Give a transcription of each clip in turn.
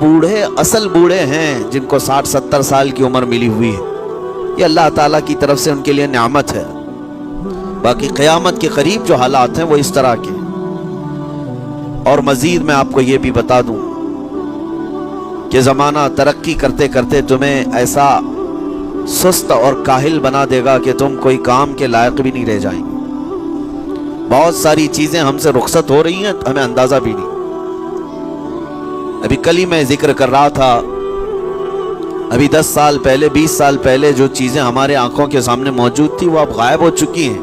بوڑھے اصل بوڑھے ہیں جن کو 60-70 سال کی عمر ملی ہوئی ہے، یہ اللہ تعالیٰ کی طرف سے ان کے لیے نعمت ہے۔ باقی قیامت کے قریب جو حالات ہیں وہ اس طرح کے۔ اور مزید میں آپ کو یہ بھی بتا دوں کہ زمانہ ترقی کرتے کرتے تمہیں ایسا سست اور کاہل بنا دے گا کہ تم کوئی کام کے لائق بھی نہیں رہ جائیں گے۔ بہت ساری چیزیں ہم سے رخصت ہو رہی ہیں، ہمیں اندازہ بھی نہیں۔ ابھی کل ہی میں ذکر کر رہا تھا، ابھی 10 سال پہلے 20 سال پہلے جو چیزیں ہمارے آنکھوں کے سامنے موجود تھی وہ اب غائب ہو چکی ہیں۔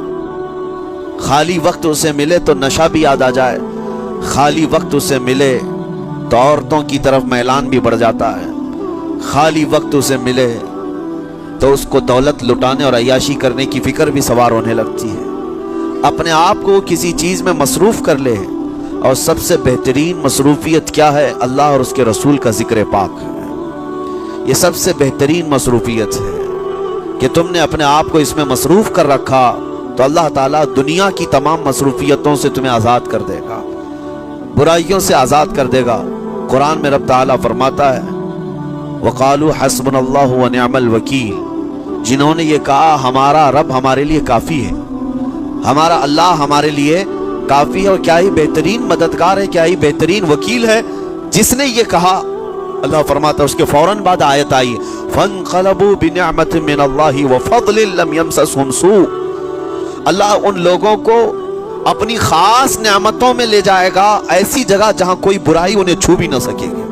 خالی وقت اسے ملے تو نشہ بھی یاد آ جائے، خالی وقت اسے ملے تو عورتوں کی طرف میلان بھی بڑھ جاتا ہے، خالی وقت اسے ملے تو اس کو دولت لٹانے اور عیاشی کرنے کی فکر بھی سوار ہونے لگتی ہے۔ اپنے آپ کو کسی چیز میں مصروف کر لے، اور سب سے بہترین مصروفیت کیا ہے؟ اللہ اور اس کے رسول کا ذکر پاک ہے۔ یہ سب سے بہترین مصروفیت ہے کہ تم نے اپنے آپ کو اس میں مصروف کر رکھا تو اللہ تعالیٰ دنیا کی تمام مصروفیتوں سے تمہیں آزاد کر دے گا، برائیوں سے آزاد کر دے گا۔ قرآن میں رب تعالیٰ فرماتا ہے وَقَالُوا حَسْبُنَا اللَّهُ وَنِعْمَ الْوَكِيلُ، جنہوں نے یہ کہا ہمارا رب ہمارے لیے کافی ہے، ہمارا اللہ ہمارے لیے کافی ہے، اور کیا ہی بہترین مددگار ہے، کیا ہی بہترین وکیل ہے۔ جس نے یہ کہا، اللہ فرماتا ہے اس کے فوراً بعد آیت آئی فَانْقَلَبُوا بِنِعْمَةٍ مِّنَ اللَّهِ وَفَضْلٍ لَمْ يَمْسَسْهُمْ سُوءٌ، اللہ ان لوگوں کو اپنی خاص نعمتوں میں لے جائے گا، ایسی جگہ جہاں کوئی برائی انہیں چھو بھی نہ سکے گی۔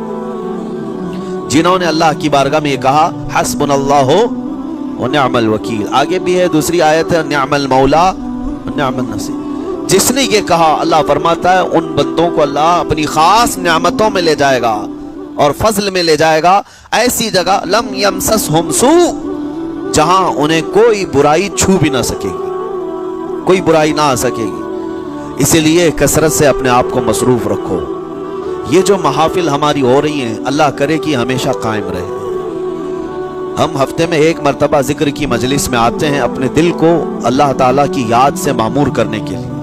جنہوں نے اللہ کی بارگاہ میں یہ کہا حسبنا اللہ ونعم الوکیل، آگے بھی ہے دوسری آیت ہے نعم المولا ونعم النصیر۔ جس نے یہ کہا، اللہ فرماتا ہے ان بندوں کو اللہ اپنی خاص نعمتوں میں لے جائے گا اور فضل میں لے جائے گا، ایسی جگہ لم یمسسہم سوء، جہاں انہیں کوئی برائی چھو بھی نہ سکے گی، کوئی برائی نہ آ سکے گی۔ اسی لیے کثرت سے اپنے آپ کو مصروف رکھو۔ یہ جو محافل ہماری ہو رہی ہیں، اللہ کرے کہ ہمیشہ قائم رہے۔ ہم ہفتے میں 1 مرتبہ ذکر کی مجلس میں آتے ہیں اپنے دل کو اللہ تعالیٰ کی یاد سے معمور کرنے کے لیے۔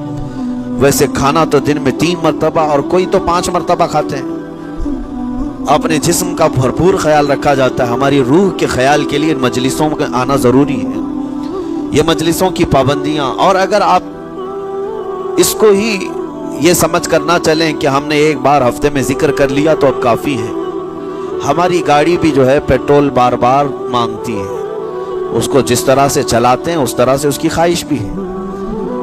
ویسے کھانا تو دن میں 3 مرتبہ اور کوئی تو 5 مرتبہ کھاتے ہیں۔ اپنے جسم کا بھرپور خیال رکھا جاتا ہے، ہماری روح کے خیال کے لیے مجلسوں میں آنا ضروری ہے۔ یہ مجلسوں کی پابندیاں، اور اگر آپ اس کو ہی یہ سمجھ کر نہ چلیں کہ ہم نے ایک بار ہفتے میں ذکر کر لیا تو اب کافی ہے۔ ہماری گاڑی بھی جو ہے پیٹرول بار بار مانگتی ہے، اس کو جس طرح سے چلاتے ہیں اس طرح سے اس کی خواہش بھی ہے۔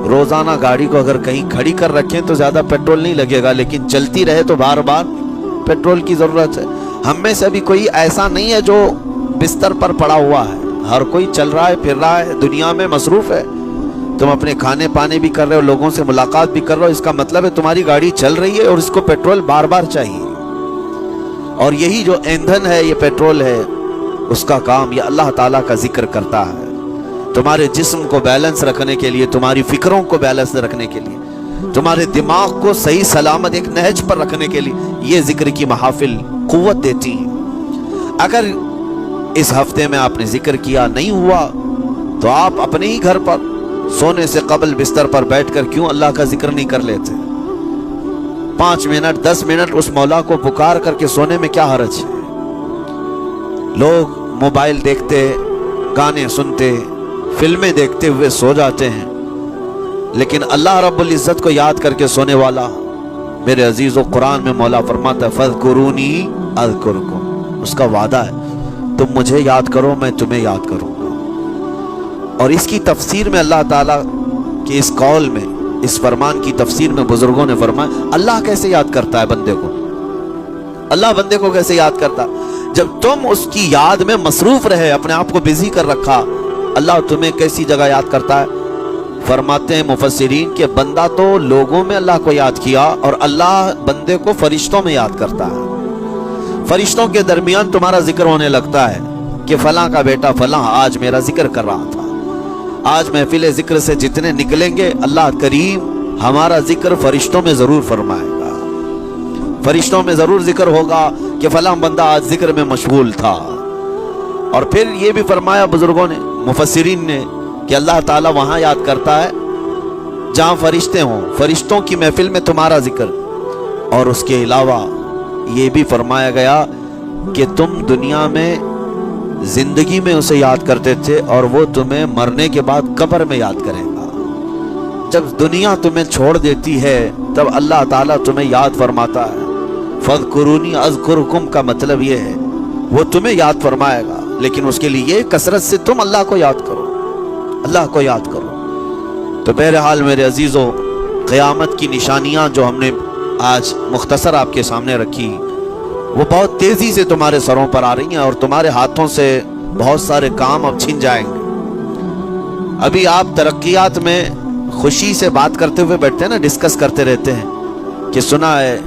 روزانہ گاڑی کو اگر کہیں کھڑی کر رکھیں تو زیادہ پیٹرول نہیں لگے گا، لیکن چلتی رہے تو بار بار پیٹرول کی ضرورت ہے۔ ہم میں سے ابھی کوئی ایسا نہیں ہے جو بستر پر پڑا ہوا ہے، ہر کوئی چل رہا ہے، پھر رہا ہے، دنیا میں مصروف ہے۔ تم اپنے کھانے پانے بھی کر رہے ہو، لوگوں سے ملاقات بھی کر رہے ہو، اس کا مطلب ہے تمہاری گاڑی چل رہی ہے اور اس کو پیٹرول بار بار چاہیے۔ اور یہی جو ایندھن ہے، یہ پیٹرول ہے، اس کا کام یہ اللہ تعالیٰ کا ذکر کرتا ہے۔ تمہارے جسم کو بیلنس رکھنے کے لیے، تمہاری فکروں کو بیلنس رکھنے کے لیے، تمہارے دماغ کو صحیح سلامت ایک نہج پر رکھنے کے لیے یہ ذکر کی محافل قوت دیتی ہیں۔ اگر اس ہفتے میں آپ نے ذکر کیا نہیں ہوا تو آپ اپنے ہی گھر پر سونے سے قبل بستر پر بیٹھ کر کیوں اللہ کا ذکر نہیں کر لیتے؟ 5 منٹ 10 منٹ اس مولا کو پکار کر کے سونے میں کیا حرج ہے؟ لوگ موبائل دیکھتے، گانے سنتے، فلمیں دیکھتے ہوئے سو جاتے ہیں، لیکن اللہ رب العزت کو یاد کر کے سونے والا، میرے عزیزو، قرآن میں مولا فرماتا ہے فَاذْكُرُونِي أَذْكُرْكُمْ، اس کا وعدہ ہے تم مجھے یاد کرو میں تمہیں یاد کروں گا۔ اور اس کی تفسیر میں اللہ تعالیٰ کے اس قول میں، اس فرمان کی تفسیر میں بزرگوں نے فرمایا اللہ کیسے یاد کرتا ہے بندے کو؟ اللہ بندے کو کیسے یاد کرتا؟ جب تم اس کی یاد میں مصروف رہے، اپنے آپ کو بزی کر رکھا، اللہ تمہیں کیسی جگہ یاد کرتا ہے؟ فرماتے ہیں مفسرین کہ بندہ تو لوگوں میں اللہ کو یاد کیا، اور اللہ بندے کو فرشتوں میں یاد کرتا ہے۔ فرشتوں کے درمیان تمہارا ذکر ہونے لگتا ہے کہ فلاں کا بیٹا فلاں آج میرا ذکر کر رہا تھا۔ آج محفل ذکر سے جتنے نکلیں گے، اللہ کریم ہمارا ذکر فرشتوں میں ضرور فرمائے گا، فرشتوں میں ضرور ذکر ہوگا کہ فلاں بندہ آج ذکر میں مشغول تھا۔ اور پھر یہ بھی فرمایا بزرگوں نے، مفسرین نے، کہ اللہ تعالیٰ وہاں یاد کرتا ہے جہاں فرشتے ہوں، فرشتوں کی محفل میں تمہارا ذکر۔ اور اس کے علاوہ یہ بھی فرمایا گیا کہ تم دنیا میں زندگی میں اسے یاد کرتے تھے اور وہ تمہیں مرنے کے بعد قبر میں یاد کرے گا۔ جب دنیا تمہیں چھوڑ دیتی ہے تب اللہ تعالیٰ تمہیں یاد فرماتا ہے۔ فَاذْكُرُونِي أَذْكُرْكُمْ کا مطلب یہ ہے وہ تمہیں یاد فرمائے گا، لیکن اس کے لیے کثرت سے تم اللہ کو یاد کرو، اللہ کو یاد کرو۔ تو بہرحال میرے عزیزو، قیامت کی نشانیاں جو ہم نے آج مختصر آپ کے سامنے رکھی وہ بہت تیزی سے تمہارے سروں پر آ رہی ہیں اور تمہارے ہاتھوں سے بہت سارے کام اب چھن جائیں گے۔ ابھی آپ ترقیات میں خوشی سے بات کرتے ہوئے بیٹھتے ہیں نا، ڈسکس کرتے رہتے ہیں کہ سنا ہے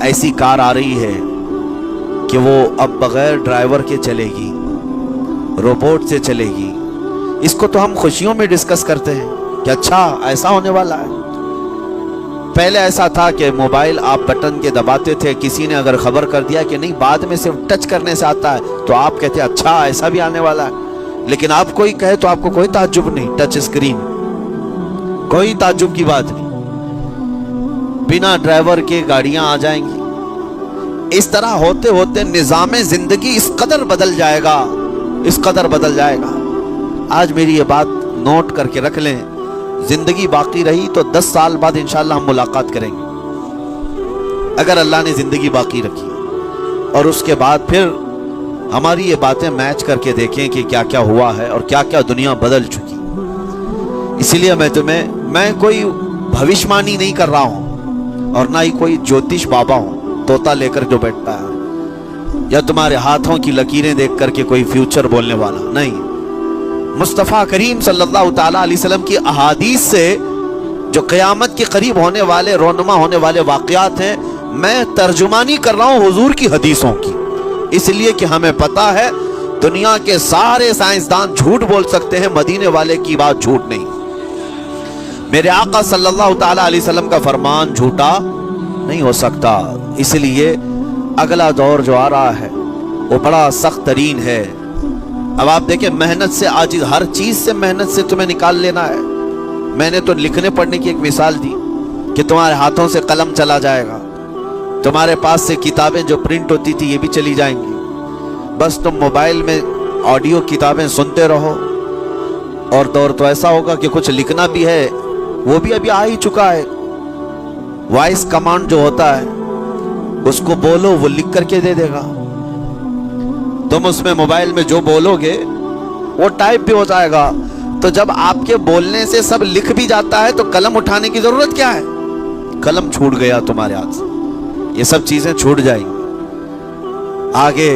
ایسی کار آ رہی ہے کہ وہ اب بغیر ڈرائیور کے چلے گی، روبوٹ سے چلے گی۔ اس کو تو ہم خوشیوں میں ڈسکس کرتے ہیں کہ اچھا ایسا ہونے والا ہے۔ پہلے ایسا تھا کہ موبائل آپ بٹن کے دباتے تھے، کسی نے اگر خبر کر دیا کہ نہیں بعد میں صرف ٹچ کرنے سے آتا ہے تو آپ کہتے ہیں اچھا ایسا بھی آنے والا ہے۔ لیکن آپ کوئی کہے تو آپ کو کوئی تعجب نہیں، ٹچ اسکرین، کوئی تعجب کی بات نہیں، بنا ڈرائیور کے گاڑیاں آ جائیں گی۔ اس طرح ہوتے ہوتے نظام زندگی اس قدر بدل جائے گا، اس قدر بدل جائے گا۔ آج میری یہ بات نوٹ کر کے رکھ لیں، زندگی باقی رہی تو 10 سال بعد انشاءاللہ ہم ملاقات کریں گے اگر اللہ نے زندگی باقی رکھی، اور اس کے بعد پھر ہماری یہ باتیں میچ کر کے دیکھیں کہ کیا کیا ہوا ہے اور کیا کیا دنیا بدل چکی۔ اسی لیے میں کوئی بھوشمانی نہیں کر رہا ہوں اور نہ ہی کوئی جوتش بابا ہوں، طوطا لے کر جو بیٹھتا ہے، یا تمہارے ہاتھوں کی لکیریں دیکھ کر کے کوئی فیوچر بولنے والا نہیں۔ مصطفیٰ کریم صلی اللہ تعالیٰ علیہ وسلم کی احادیث سے جو قیامت کے قریب ہونے والے رونما ہونے والے واقعات ہیں، میں ترجمانی کر رہا ہوں حضور کی حدیثوں کی، اس لیے کہ ہمیں پتا ہے دنیا کے سارے سائنسدان جھوٹ بول سکتے ہیں، مدینے والے کی بات جھوٹ نہیں۔ میرے آقا صلی اللہ تعالیٰ علیہ وسلم کا فرمان جھوٹا نہیں ہو سکتا۔ اس لیے اگلا دور جو آ رہا ہے وہ بڑا سخت ترین ہے۔ اب آپ دیکھیں، محنت سے عاجز، ہر چیز سے محنت سے تمہیں نکال لینا ہے۔ میں نے تو لکھنے پڑھنے کی ایک مثال دی کہ تمہارے ہاتھوں سے قلم چلا جائے گا، تمہارے پاس سے کتابیں جو پرنٹ ہوتی تھی یہ بھی چلی جائیں گی، بس تم موبائل میں آڈیو کتابیں سنتے رہو۔ اور دور تو ایسا ہوگا کہ کچھ لکھنا بھی ہے، وہ بھی ابھی آ ہی چکا ہے، وائس کمانڈ جو ہوتا ہے اس کو بولو وہ لکھ کر کے دے دے گا۔ تم اس میں موبائل میں جو بولو گے وہ ٹائپ بھی ہو جائے گا۔ تو جب آپ کے بولنے سے سب لکھ بھی جاتا ہے تو قلم اٹھانے کی ضرورت کیا ہے؟ قلم چھوٹ گیا تمہارے ہاتھ سے، یہ سب چیزیں چھوٹ جائیں گی آگے۔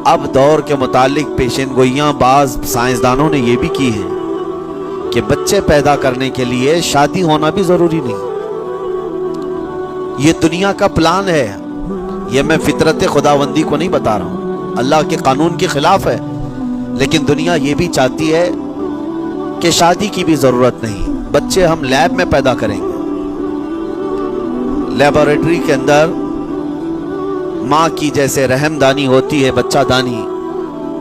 اب دور کے متعلق پیشین گوئیاں بعض سائنسدانوں نے یہ بھی کی ہیں کہ بچے پیدا کرنے کے لیے شادی ہونا بھی ضروری نہیں۔ یہ دنیا کا پلان ہے، یہ میں فطرت خداوندی کو نہیں بتا رہا ہوں، اللہ کے قانون کے خلاف ہے، لیکن دنیا یہ بھی چاہتی ہے کہ شادی کی بھی ضرورت نہیں، بچے ہم لیب میں پیدا کریں گے۔ لیبارٹری کے اندر ماں کی جیسے رحم دانی ہوتی ہے، بچہ دانی،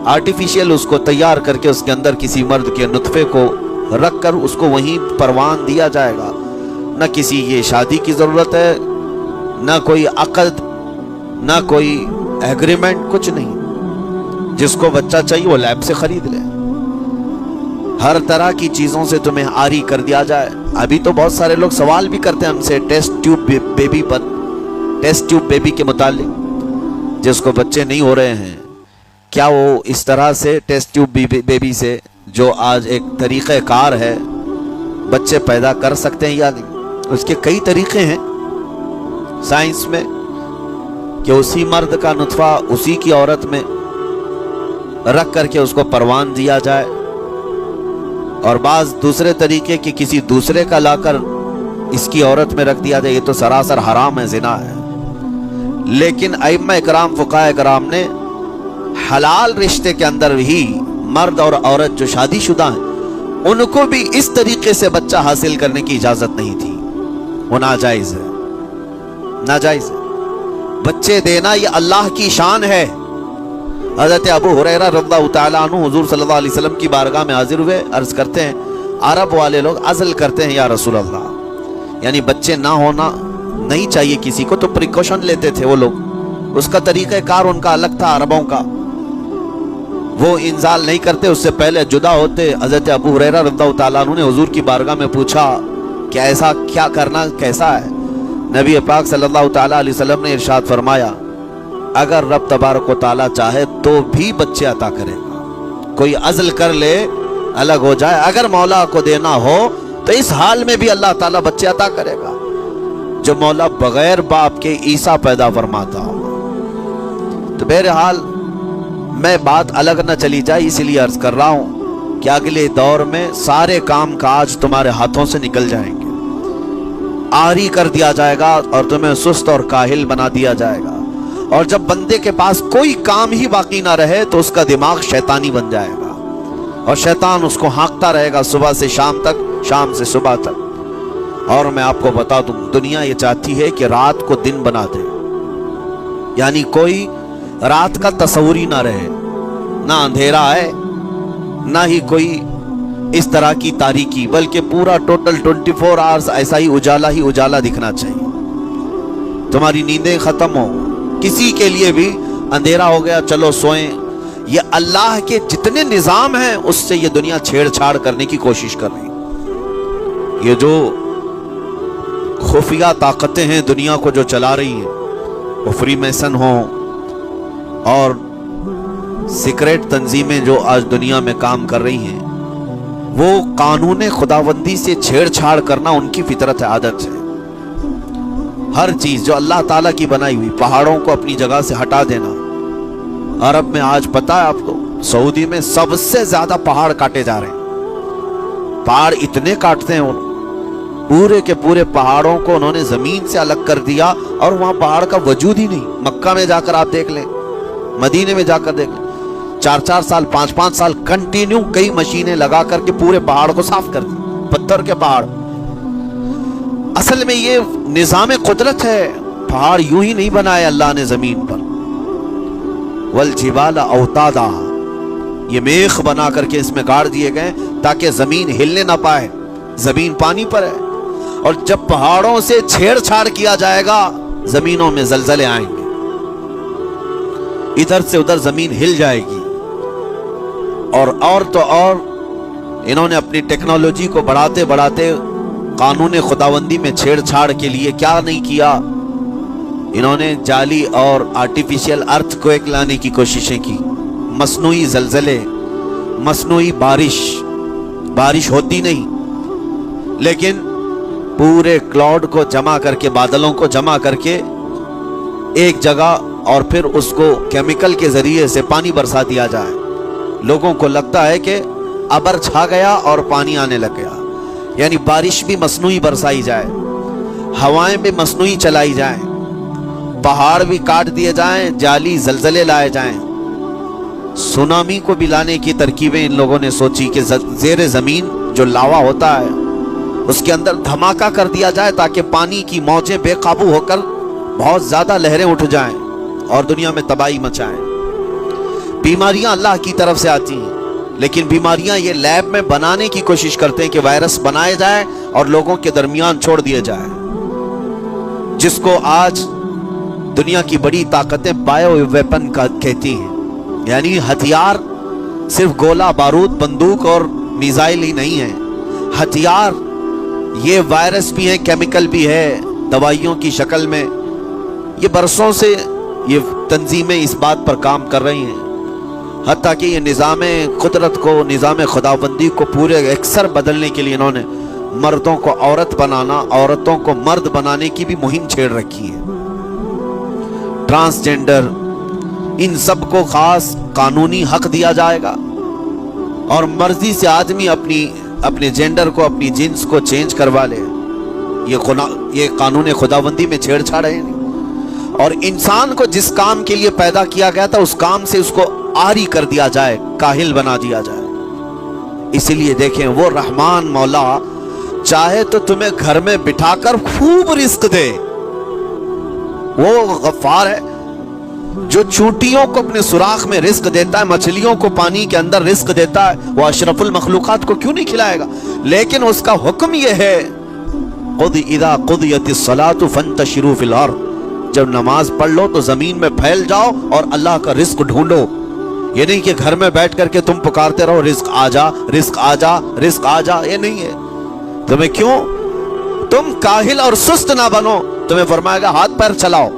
آرٹیفیشل اس کو تیار کر کے اس کے اندر کسی مرد کے نطفے کو رکھ کر اس کو وہیں پروان دیا جائے گا۔ نہ کسی یہ شادی کی ضرورت ہے، نہ کوئی عقد، نہ کوئی ایگریمنٹ، کچھ نہیں۔ جس کو بچہ چاہیے وہ لیب سے خرید لے، ہر طرح کی چیزوں سے تمہیں آری کر دیا جائے۔ ابھی تو بہت سارے لوگ سوال بھی کرتے ہیں ہم سے ٹیسٹ ٹیوب بیبی پر، ٹیسٹ ٹیوب بیبی کے متعلق، جس کو بچے نہیں ہو رہے ہیں، کیا وہ اس طرح سے ٹیسٹ ٹیوب بیبی سے، جو آج ایک طریقہ کار ہے، بچے پیدا کر سکتے ہیں یا نہیں؟ اس کے کئی طریقے ہیں سائنس میں کہ اسی مرد کا نطفہ اسی کی عورت میں رکھ کر کے اس کو پروان دیا جائے، اور بعض دوسرے طریقے کہ کسی دوسرے کا لا کر اس کی عورت میں رکھ دیا جائے۔ یہ تو سراسر حرام ہے، زنا ہے۔ لیکن ائمہ اکرام، فقہاء اکرام نے حلال رشتے کے اندر ہی مرد اور عورت جو شادی شدہ ہیں ان کو بھی اس طریقے سے بچہ حاصل کرنے کی اجازت نہیں تھی، وہ ناجائز ہے، ناجائز ہے۔ بچے دینا یہ اللہ کی شان ہے۔ حضرت ابو ہریرہ رضی اللہ تعالیٰ عنہ حضور صلی اللہ علیہ وسلم کی بارگاہ میں حاضر ہوئے، عرض کرتے ہیں عرب والے لوگ عزل کرتے ہیں یا رسول اللہ، یعنی بچے نہ ہونا نہیں چاہیے کسی کو تو پریکاشن لیتے تھے وہ لوگ. اس کا طریقہ کار ان کا الگ تھا عربوں کا. وہ انزال نہیں کرتے, اس سے پہلے جدا ہوتے. حضرت ابو ہریرہ رضی اللہ تعالیٰ عنہ نے حضور کی بارگاہ میں پوچھا کہ ایسا کیا کرنا کیسا ہے؟ نبی پاک صلی اللہ تعالیٰ علیہ وسلم نے ارشاد فرمایا اگر رب تبارک و تعالیٰ چاہے تو بھی بچے عطا کرے گا. کوئی عزل کر لے الگ ہو جائے, اگر مولا کو دینا ہو تو اس حال میں بھی اللہ تعالیٰ بچے عطا کرے گا. جو مولا بغیر باپ کے عیسیٰ پیدا فرماتا ہو. تو بہرحال میں بات الگ نہ چلی جائے اسی لیے عرض کر رہا ہوں کہ اگلے دور میں سارے کام کاج تمہارے ہاتھوں سے نکل جائیں گے, آری کر دیا جائے گا اور تمہیں سست اور کاہل بنا دیا جائے گا. اور جب بندے کے پاس کوئی کام ہی باقی نہ رہے تو اس کا دماغ شیطانی بن جائے گا اور شیطان اس کو ہانکتا رہے گا صبح سے شام تک, شام سے صبح تک. اور میں آپ کو بتا دوں دنیا یہ چاہتی ہے کہ رات کو دن بنا دے, یعنی کوئی رات کا تصور ہی نہ رہے, نہ اندھیرا ہے نہ ہی کوئی اس طرح کی تاریکی, بلکہ پورا ٹوٹل 24 آورز ایسا ہی اجالا دکھنا چاہیے. تمہاری نیندیں ختم ہو, کسی کے لیے بھی اندھیرا ہو گیا چلو سوئیں. یہ اللہ کے جتنے نظام ہیں اس سے یہ دنیا چھیڑ چھاڑ کرنے کی کوشش کر رہی. یہ جو خفیہ طاقتیں ہیں دنیا کو جو چلا رہی ہیں, وہ فری میسن ہوں اور سیکریٹ تنظیمیں جو آج دنیا میں کام کر رہی ہیں, وہ قانون خداوندی سے چھیڑ چھاڑ کرنا ان کی فطرت عادت ہے. ہر چیز جو اللہ تعالیٰ کی بنائی ہوئی, پہاڑوں کو اپنی جگہ سے ہٹا دینا. عرب میں آج پتہ ہے آپ کو, سعودی میں سب سے زیادہ پہاڑ کاٹے جا رہے ہیں. پہاڑ اتنے کاٹتے ہیں, پورے کے پورے پہاڑوں کو انہوں نے زمین سے الگ کر دیا اور وہاں پہاڑ کا وجود ہی نہیں. مکہ میں جا کر آپ دیکھ لیں, مدینے میں جا کر دیکھ لیں, 4 سال 5 سال کنٹینیو کئی مشینیں لگا کر کے پورے پہاڑ کو صاف کر دی, پتھر کے پہاڑ. اصل میں یہ نظام قدرت ہے, پہاڑ یوں ہی نہیں بنائے اللہ نے زمین پر. والجبال اوتادا, یہ میخ بنا کر کے اس میں گاڑ دیے گئے تاکہ زمین ہلنے نہ پائے. زمین پانی پر ہے, اور جب پہاڑوں سے چھیڑ چھاڑ کیا جائے گا زمینوں میں زلزلے آئیں گے, ادھر سے ادھر زمین ہل جائے گی. اور تو اور انہوں نے اپنی ٹیکنالوجی کو بڑھاتے بڑھاتے قانون خداوندی میں چھیڑ چھاڑ کے لیے کیا نہیں کیا. انہوں نے جعلی اور آرٹیفیشل ارتھ کویک لانے کی کوششیں کی, مصنوعی زلزلے, مصنوعی بارش ہوتی نہیں, لیکن پورے کلاؤڈ کو جمع کر کے, بادلوں کو جمع کر کے ایک جگہ اور پھر اس کو کیمیکل کے ذریعے سے پانی برسا دیا جائے. لوگوں کو لگتا ہے کہ ابر چھا گیا اور پانی آنے لگ گیا, یعنی بارش بھی مصنوعی برسائی جائے, ہوائیں بھی مصنوعی چلائی جائیں, پہاڑ بھی کاٹ دیے جائیں, جعلی زلزلے لائے جائیں. سونامی کو بھی لانے کی ترکیبیں ان لوگوں نے سوچی کہ زیر زمین جو لاوا ہوتا ہے اس کے اندر دھماکہ کر دیا جائے تاکہ پانی کی موجیں بے قابو ہو کر بہت زیادہ لہریں اٹھ جائیں اور دنیا میں تباہی مچائیں. بیماریاں اللہ کی طرف سے آتی ہیں, لیکن بیماریاں یہ لیب میں بنانے کی کوشش کرتے ہیں کہ وائرس بنائے جائے اور لوگوں کے درمیان چھوڑ دیے جائے, جس کو آج دنیا کی بڑی طاقتیں بایو ویپن کا کہتی ہیں. یعنی ہتھیار صرف گولہ بارود بندوق اور میزائل ہی نہیں ہے, ہتھیار یہ وائرس بھی ہے, کیمیکل بھی ہے, دوائیوں کی شکل میں. یہ برسوں سے یہ تنظیمیں اس بات پر کام کر رہی ہیں, حتیٰ کہ یہ نظام قدرت کو, نظام خداوندی کو پورے اکثر بدلنے کے لیے انہوں نے مردوں کو عورت بنانا, عورتوں کو مرد بنانے کی بھی مہم چھیڑ رکھی ہے. ٹرانسجینڈر, ان سب کو خاص قانونی حق دیا جائے گا اور مرضی سے آدمی اپنے جینڈر کو, اپنی جنس کو چینج کروا لے. یہ قانون خداوندی میں چھیڑ چھاڑ ہے. اور انسان کو جس کام کے لیے پیدا کیا گیا تھا اس کام سے اس کو عاری کر دیا جائے, کاہل بنا دیا جائے. اسی لیے دیکھیں, وہ رحمان مولا چاہے تو تمہیں گھر میں بٹھا کر خوب رزق دے. وہ غفار ہے جو چونٹیوں کو اپنے سوراخ میں رزق دیتا ہے, مچھلیوں کو پانی کے اندر رزق دیتا ہے. وہ اشرف المخلوقات کو کیوں نہیں کھلائے گا؟ لیکن اس کا حکم یہ ہے, اذا قضیت الصلاۃ فانتشروا فی الارض، جب نماز پڑھ لو تو زمین میں پھیل جاؤ اور اللہ کا رزق ڈھونڈو۔ یہ نہیں کہ گھر میں بیٹھ کر کے تم پکارتے رہو رزق آ جا، رزق آ جا، رزق آ جا، یہ نہیں ہے۔ تمہیں کیوں؟ تم کاہل اور سست نہ بنو، تمہیں فرمائے گا ہاتھ پیر چلاؤ۔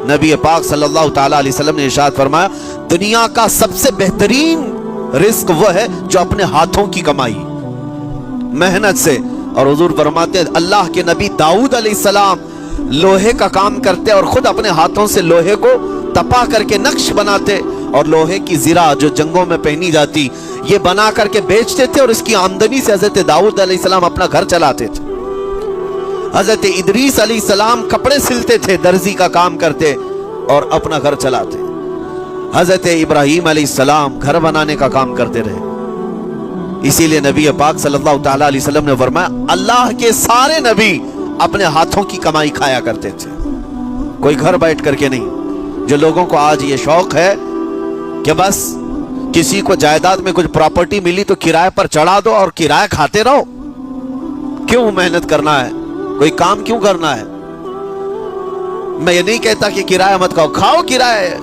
نبی پاک صلی اللہ تعالی علیہ وسلم نے ارشاد فرمایا دنیا کا سب سے بہترین رزق وہ ہے جو اپنے ہاتھوں کی کمائی، محنت سے۔ اور حضور فرماتے ہیں اللہ کے نبی داؤد علیہ السلام لوہے کا کام کرتے اور خود اپنے ہاتھوں سے لوہے کو تپا کر کے نقش بناتے، اور لوہے کی زرہ جو جنگوں میں پہنی جاتی یہ بنا کر کے بیچتے تھے، اور اس کی آمدنی سے حضرت داؤد علیہ السلام اپنا گھر چلاتے تھے۔ حضرت ادریس علیہ السلام کپڑے سلتے تھے، درزی کا کام کرتے اور اپنا گھر چلاتے۔ حضرت ابراہیم علیہ السلام گھر بنانے کا کام کرتے رہے۔ اسی لیے نبی پاک صلی اللہ تعالی علیہ وسلم نے فرمایا اللہ کے سارے نبی اپنے ہاتھوں کی کمائی کھایا کرتے تھے، کوئی گھر بیٹھ کر کے نہیں۔ جو لوگوں کو آج یہ شوق ہے کہ بس کسی کو جائیداد میں کچھ پراپرٹی ملی تو کرائے پر چڑھا دو اور کرایہ کھاتے رہو، کیوں محنت کرنا ہے؟ کوئی کام کیوں کرنا ہے؟ میں یہ نہیں کہتا کہ کرایہ مت کھاؤ، کھاؤ کرایہ،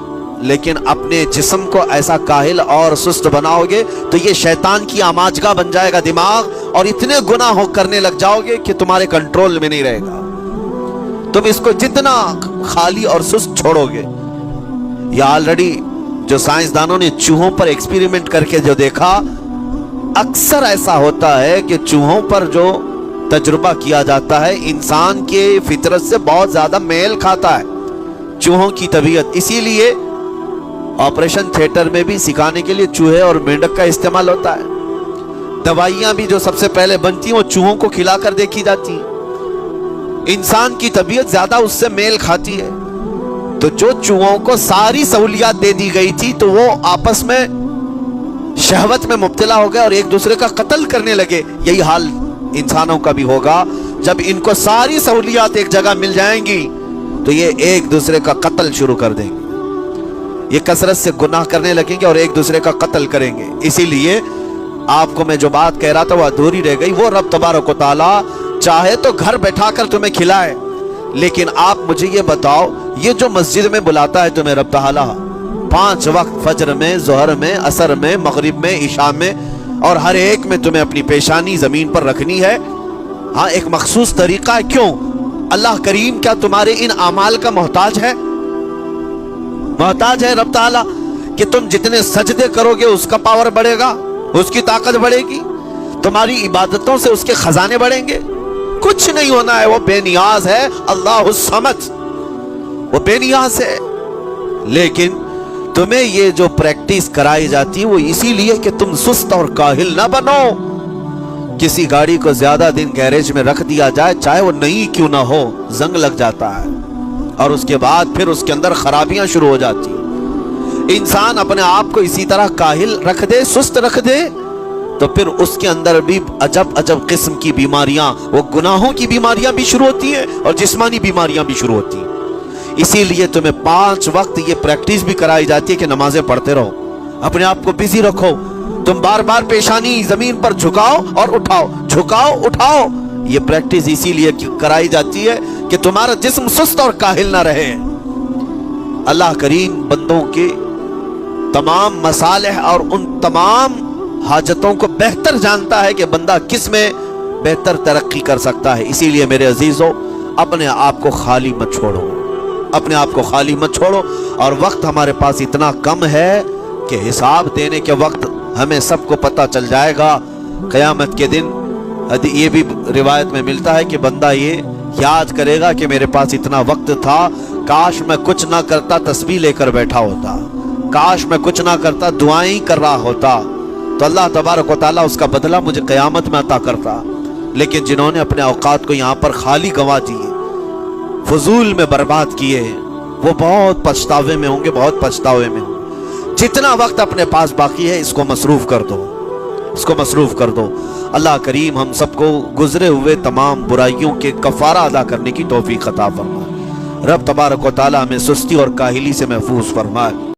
لیکن اپنے جسم کو ایسا کاہل اور سست بناؤ گے تو یہ شیطان کی آماجگاہ بن جائے گا دماغ، اور اتنے گناہ کرنے لگ جاؤ گے کہ تمہارے کنٹرول میں نہیں رہے گا۔ تم اس کو جتنا خالی اور سست چھوڑو گے، یا آلریڈی جو سائنسدانوں نے چوہوں پر ایکسپیریمنٹ کر کے جو دیکھا، اکثر ایسا ہوتا ہے کہ چوہوں پر جو تجربہ کیا جاتا ہے انسان کے فطرت سے بہت زیادہ میل کھاتا ہے چوہوں کی طبیعت۔ اسی لیے آپریشن تھیٹر میں بھی سکھانے کے لیے چوہے اور مینڈک کا استعمال ہوتا ہے۔ دوائیاں بھی جو سب سے پہلے بنتی ہیں وہ چوہوں کو کھلا کر دیکھی جاتی ہیں۔ انسان کی طبیعت زیادہ اس سے میل کھاتی ہے، تو جو چوہوں کو ساری سہولیات دے دی گئی تھی تو وہ آپس میں شہوت میں مبتلا ہو گئے اور ایک دوسرے کا قتل کرنے لگے۔ یہی حال انسانوں کا بھی ہوگا، جب ان کو ساری سہولیات ایک جگہ مل جائیں گی تو یہ ایک دوسرے کا قتل شروع کر دیں گے، یہ کثرت سے گناہ کرنے لگیں گے اور ایک دوسرے کا قتل کریں گے۔ اسی لیے آپ کو میں جو بات کہہ رہا تھا وہ ادھوری رہ گئی۔ وہ رب تبارک و تعالی چاہے تو گھر بیٹھا کر تمہیں کھلائے، لیکن آپ مجھے یہ بتاؤ یہ جو مسجد میں بلاتا ہے تمہیں رب تعالی 5 وقت، فجر میں، ظہر میں، عصر میں، مغرب میں، عشاء میں، اور ہر ایک میں تمہیں اپنی پیشانی زمین پر رکھنی ہے، ہاں ایک مخصوص طریقہ ہے۔ کیوں؟ اللہ کریم کیا تمہارے ان اعمال کا محتاج ہے؟ محتاج ہے رب تعالی کہ تم جتنے سجدے کرو گے اس کا پاور بڑھے گا، اس کی طاقت بڑھے گی، تمہاری عبادتوں سے اس کے خزانے بڑھیں گے؟ کچھ نہیں ہونا ہے، وہ بے نیاز ہے، اللہ الصمد، وہ بے نیاز ہے۔ لیکن تمہیں یہ جو پریکٹس کرائی جاتی ہے وہ اسی لیے کہ تم سست اور کاہل نہ بنو۔ کسی گاڑی کو زیادہ دن گیریج میں رکھ دیا جائے، چاہے وہ نئی کیوں نہ ہو، زنگ لگ جاتا ہے اور اس کے بعد پھر اس کے اندر خرابیاں شروع ہو جاتی ہیں۔ انسان اپنے آپ کو اسی طرح کاہل رکھ دے، سست رکھ دے، تو پھر اس کے اندر بھی عجب عجب قسم کی بیماریاں، وہ گناہوں کی بیماریاں بھی شروع ہوتی ہیں اور جسمانی بیماریاں بھی شروع ہوتی ہیں۔ اسی لیے تمہیں 5 وقت یہ پریکٹس بھی کرائی جاتی ہے کہ نمازیں پڑھتے رہو، اپنے آپ کو بزی رکھو، تم بار بار پیشانی زمین پر جھکاؤ اور اٹھاؤ، جھکاؤ اٹھاؤ۔ یہ پریکٹس اسی لیے کرائی جاتی ہے کہ تمہارا جسم سست اور کاہل نہ رہے۔ اللہ کریم بندوں کے تمام مصالح اور ان تمام حاجتوں کو بہتر جانتا ہے کہ بندہ کس میں بہتر ترقی کر سکتا ہے۔ اسی لیے میرے عزیزو اپنے آپ کو خالی مت چھوڑو، اپنے آپ کو خالی مت چھوڑو۔ اور وقت ہمارے پاس اتنا کم ہے کہ حساب دینے کے وقت ہمیں سب کو پتہ چل جائے گا قیامت کے دن۔ یہ بھی روایت میں ملتا ہے کہ بندہ یہ یاد کرے گا کہ میرے پاس اتنا وقت تھا، کاش میں کچھ نہ کرتا تسبیح لے کر بیٹھا ہوتا، کاش میں کچھ نہ کرتا دعائیں کر رہا ہوتا، تو اللہ تبارک و تعالیٰ اس کا بدلہ مجھے قیامت میں عطا کرتا۔ لیکن جنہوں نے اپنے اوقات کو یہاں پر خالی گنوا دیے، فضول میں برباد کیے، وہ بہت پچھتاوے میں ہوں گے، بہت پچھتاوے میں ہوں گے۔ جتنا وقت اپنے پاس باقی ہے اس کو مصروف کر دو، اس کو مصروف کر دو۔ اللہ کریم ہم سب کو گزرے ہوئے تمام برائیوں کے کفارہ ادا کرنے کی توفیق عطا فرمائے۔ رب تبارک و تعالیٰ ہمیں سستی اور کاہلی سے محفوظ فرمائے۔